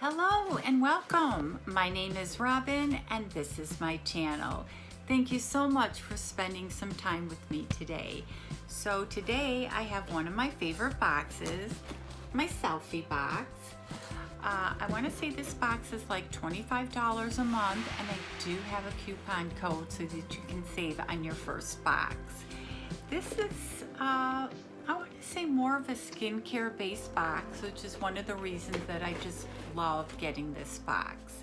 Hello and welcome. My name is Robin and this is my channel. Thank you so much for spending some time with me today. So today I have one of my favorite boxes, my selfie box. I want to say this box is like $25 a month, and I do have a coupon code so that you can save on your first box. This is I want to say more of a skincare based box, which is one of the reasons that I just love getting this box.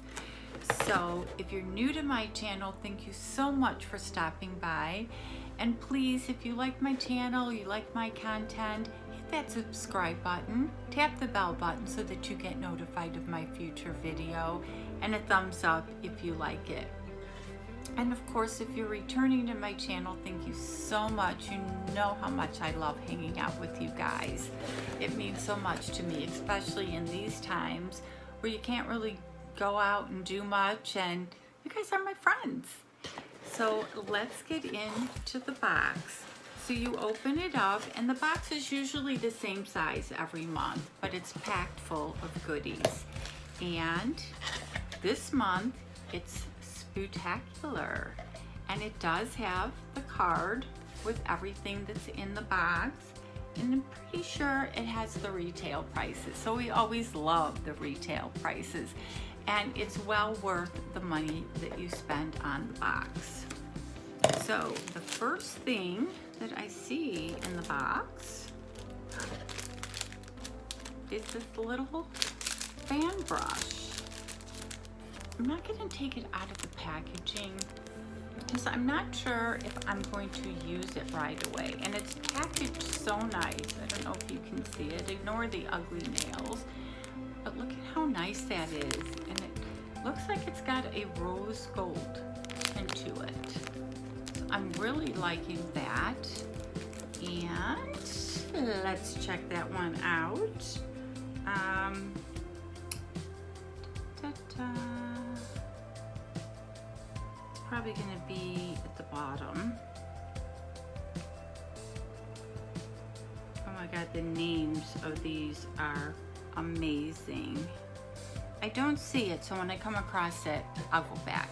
So if you're new to my channel, thank you so much for stopping by. And please, if you like my channel, you like my content, hit that subscribe button, tap the bell button so that you get notified of my future video, and a thumbs up if you like it. And of course, if you're returning to my channel, thank you so much. You know how much I love hanging out with you guys. It means so much to me, especially in these times where you can't really go out and do much, and you guys are my friends. So let's get into the box. So you open it up, and the box is usually the same size every month, but it's packed full of goodies. And this month, it's spectacular, and it does have the card with everything that's in the box, and I'm pretty sure it has the retail prices, so we always love the retail prices, and it's well worth the money that you spend on the box. So the first thing that I see in the box is this little fan brush. I'm not going to take it out of the packaging because I'm not sure if I'm going to use it right away. And it's packaged so nice. I don't know if you can see it. Ignore the ugly nails. But look at how nice that is. And it looks like it's got a rose gold tint to it. So I'm really liking that. And let's check that one out. Probably going to be at the bottom. Oh my god, the names of these are amazing. I don't see it, so when I come across it, I'll go back.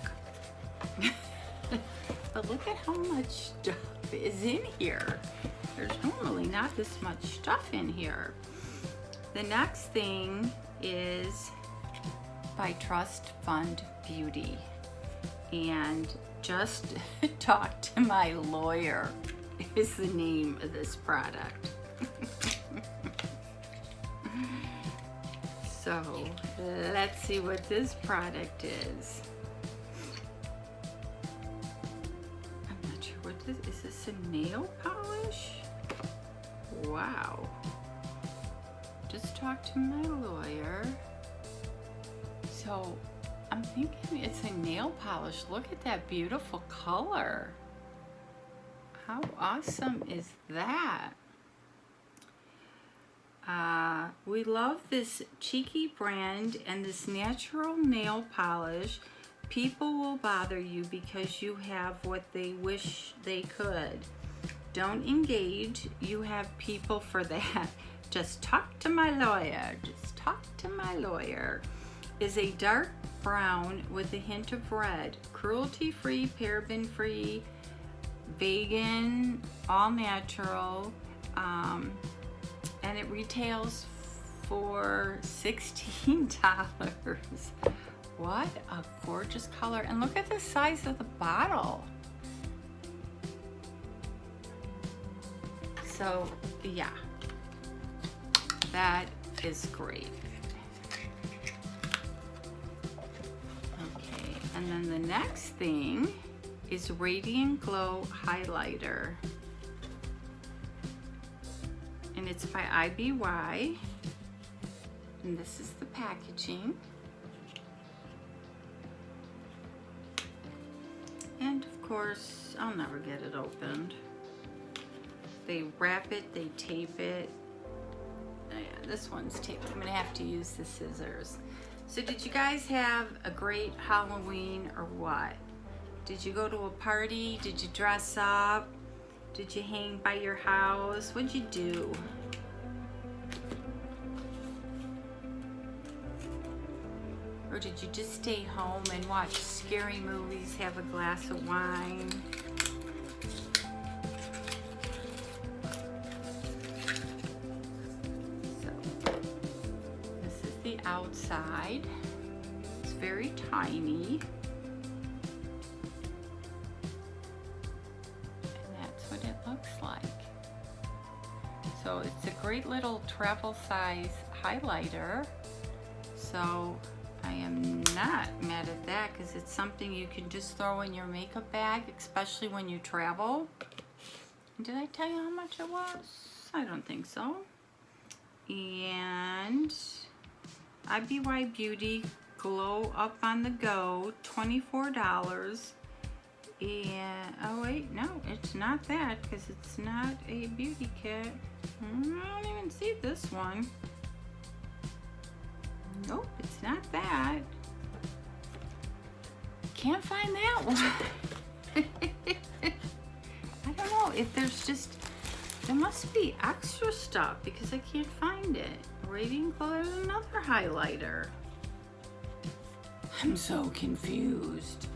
But look at how much stuff is in here. There's normally not this much stuff in here. The next thing is by Trust Fund Beauty. And Just Talk to My Lawyer is the name of this product. So let's see what this product is. I'm not sure what this is. This a nail polish? Wow. Just Talk to My Lawyer. So I'm thinking it's a nail polish. Look at that beautiful color. How awesome is that? We love this cheeky brand and this natural nail polish. People will bother you because you have what they wish they could. Don't engage. You have people for that. Just Talk to My Lawyer. Just Talk to My Lawyer is a dark brown with a hint of red, cruelty-free, paraben-free, vegan, all natural, and it retails for $16. What a gorgeous color, and look at the size of the bottle. So yeah, that is great. And then the next thing is Radiant Glow Highlighter. And it's by IBY. And this is the packaging. And of course, I'll never get it opened. They wrap it, they tape it. Oh yeah, this one's taped. I'm gonna have to use the scissors. So did you guys have a great Halloween or what? Did you go to a party? Did you dress up? Did you hang by your house? What'd you do? Or did you just stay home and watch scary movies, have a glass of wine? So, this is the outside. It's very tiny. And that's what it looks like. So it's a great little travel size highlighter. So I am not mad at that because it's something you can just throw in your makeup bag, especially when you travel. Did I tell you how much it was? I don't think so. And IBY Beauty Glow Up on the Go, $24. And, oh wait, no, it's not that because it's not a beauty kit. I don't even see this one. Nope, it's not that. Can't find that one. I don't know if there's just, there must be extra stuff because I can't find it. Radiant Glow is another highlighter. I'm so confused.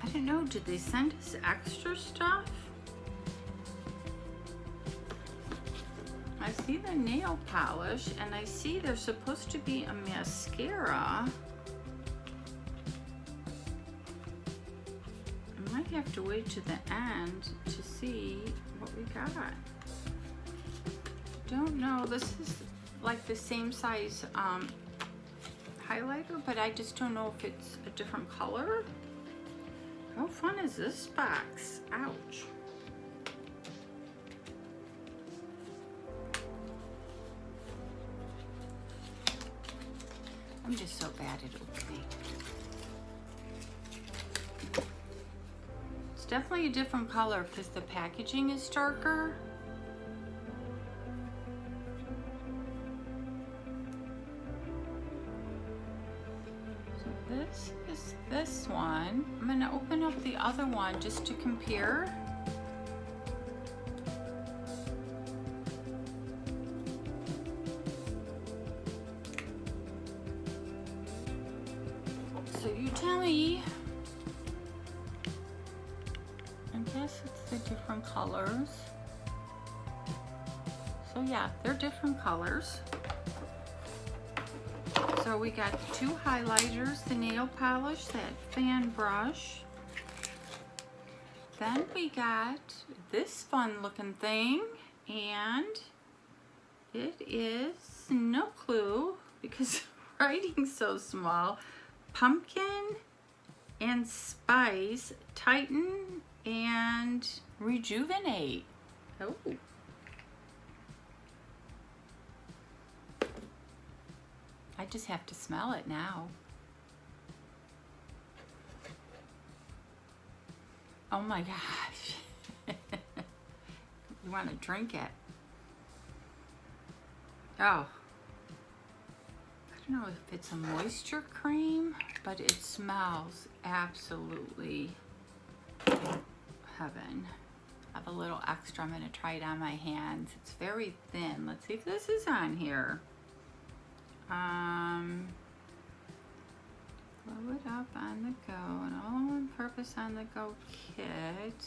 I don't know, did they send us extra stuff? I see the nail polish and I see there's supposed to be a mascara. I might have to wait to the end to see what we got. Don't know, this is like the same size highlighter, but I just don't know if it's a different color. How fun is this box? Ouch. I'm just so bad at opening. It's definitely a different color because the packaging is darker. So this is this one. I'm gonna open up the other one just to compare. So you tell me. I guess it's the different colors. So yeah, they're different colors. So we got the two highlighters, the nail polish, that fan brush. Then we got this fun looking thing, and it is no clue because writing's so small. Pumpkin and Spice Tighten and Rejuvenate. Oh. I just have to smell it now. Oh my gosh. You want to drink it. Oh. I don't know if it's a moisture cream, but it smells absolutely heaven. I have a little extra. I'm going to try it on my hands. It's very thin. Let's see if this is on here. Glow It Up on the Go, an all-in-purpose on the go kit.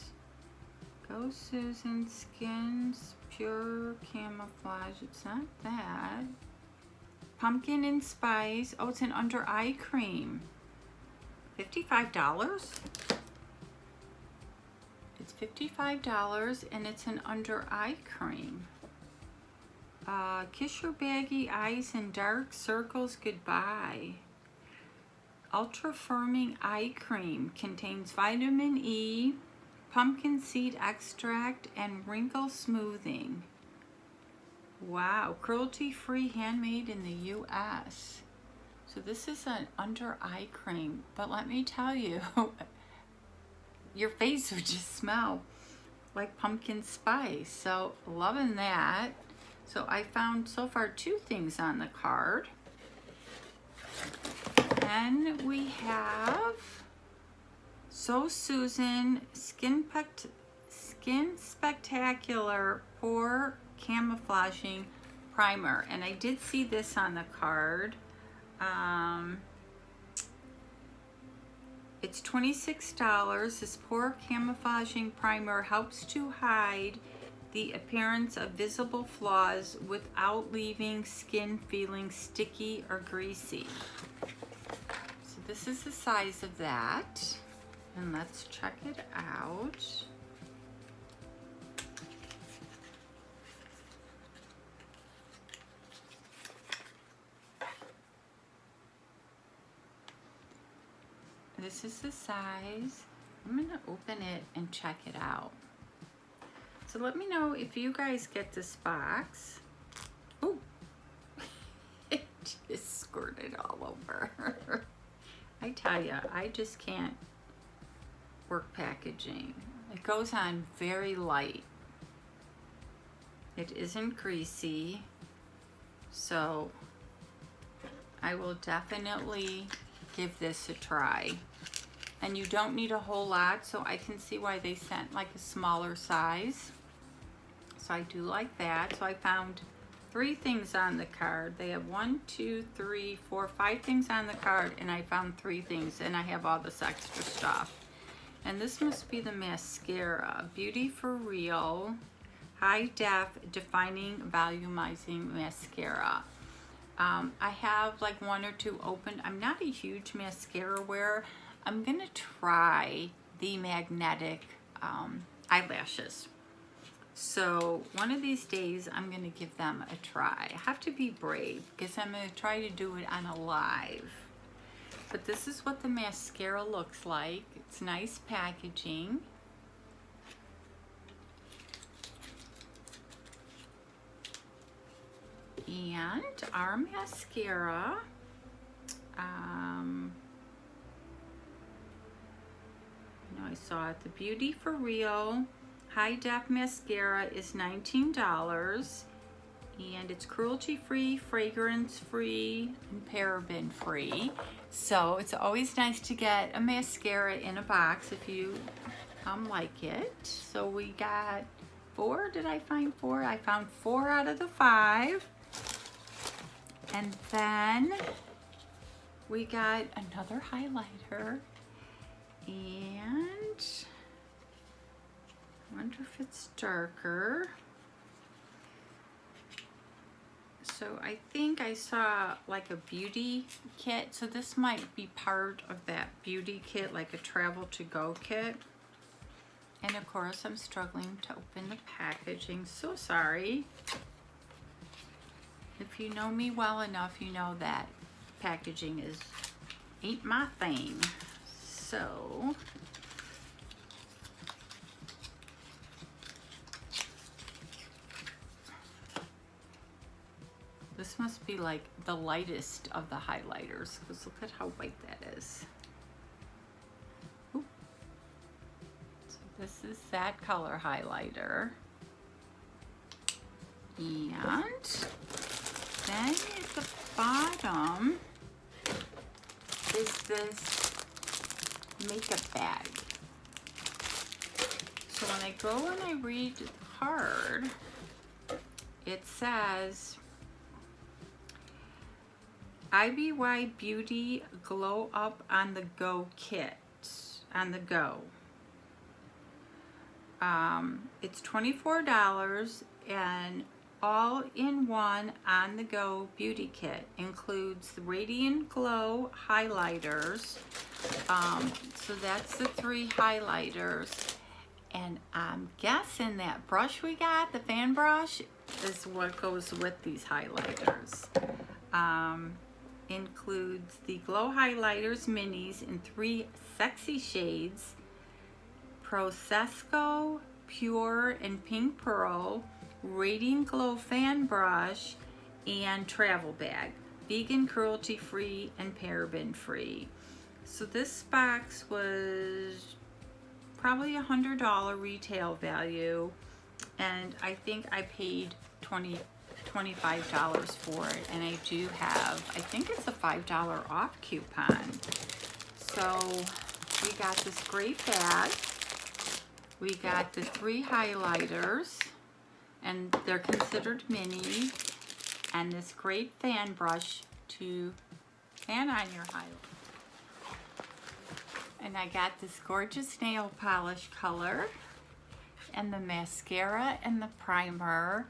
Go Susan Skin's Pure Camouflage. It's not that. Pumpkin and Spice. Oh, it's an under eye cream. $55? It's $55 and it's an under eye cream. Kiss Your Baggy Eyes and Dark Circles Goodbye. Ultra Firming Eye Cream contains vitamin E, pumpkin seed extract, and wrinkle smoothing. Wow, cruelty-free, handmade in the US. So this is an under eye cream, but let me tell you, your face would just smell like pumpkin spice. So loving that. So I found so far two things on the card. Then we have So Susan Skin Spectacular Pore Camouflaging Primer. And I did see this on the card. It's $26. This pore camouflaging primer helps to hide the appearance of visible flaws without leaving skin feeling sticky or greasy. So this is the size of that. And let's check it out. This is the size. I'm gonna open it and check it out. So let me know if you guys get this box. Oh, it just squirted all over. I tell you, I just can't work packaging. It goes on very light. It isn't greasy, so I will definitely give this a try. And you don't need a whole lot, so I can see why they sent like a smaller size. So I do like that. So I found 3 things on the card. They have 1, 2, 3, 4, 5 things on the card, and I found 3 things, and I have all this extra stuff. And this must be the mascara, Beauty for Real High Def Defining Volumizing Mascara. I have like 1 or 2 open. I'm not a huge mascara wearer. I'm gonna try the magnetic eyelashes. So one of these days I'm gonna give them a try. I have to be brave because I'm gonna try to do it on a live. But this is what the mascara looks like. It's nice packaging. And our mascara, I saw it. The Beauty for Real High Def Mascara is $19, and it's cruelty-free, fragrance-free, and paraben-free. So it's always nice to get a mascara in a box if you like it. So we got 4. Did I find 4? I found 4 out of the 5. And then we got another highlighter, and I wonder if it's darker. So I think I saw like a beauty kit. So this might be part of that beauty kit, like a travel to go kit. And of course I'm struggling to open the packaging. So sorry. If you know me well enough, you know that packaging ain't my thing. So this must be like the lightest of the highlighters, because look at how white that is. Ooh. So this is that color highlighter. And then at the bottom is this makeup bag. So when I go and I read the card, it says IBY Beauty Glow Up on the Go Kit. On the go. It's $24, and all-in-one on-the-go beauty kit includes the Radiant Glow highlighters. So that's the 3 highlighters, and I'm guessing that brush we got, the fan brush, is what goes with these highlighters. Includes the Glow Highlighters Minis in 3 sexy shades, Prosecco, Pure, and Pink Pearl, Radiant Glow fan brush, and travel bag, vegan, cruelty free, and paraben free. So this box was probably $100 retail value, and I think I paid $25 for it, and I do have, I think it's a $5 off coupon. So we got this great bag. We got the 3 highlighters, and they're considered mini, and this great fan brush to fan on your highlight. And I got this gorgeous nail polish color and the mascara and the primer.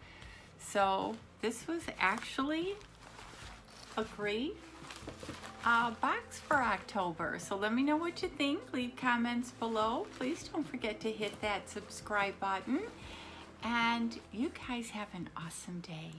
So this was actually a great box for October. So let me know what you think. Leave comments below. Please don't forget to hit that subscribe button. And you guys have an awesome day.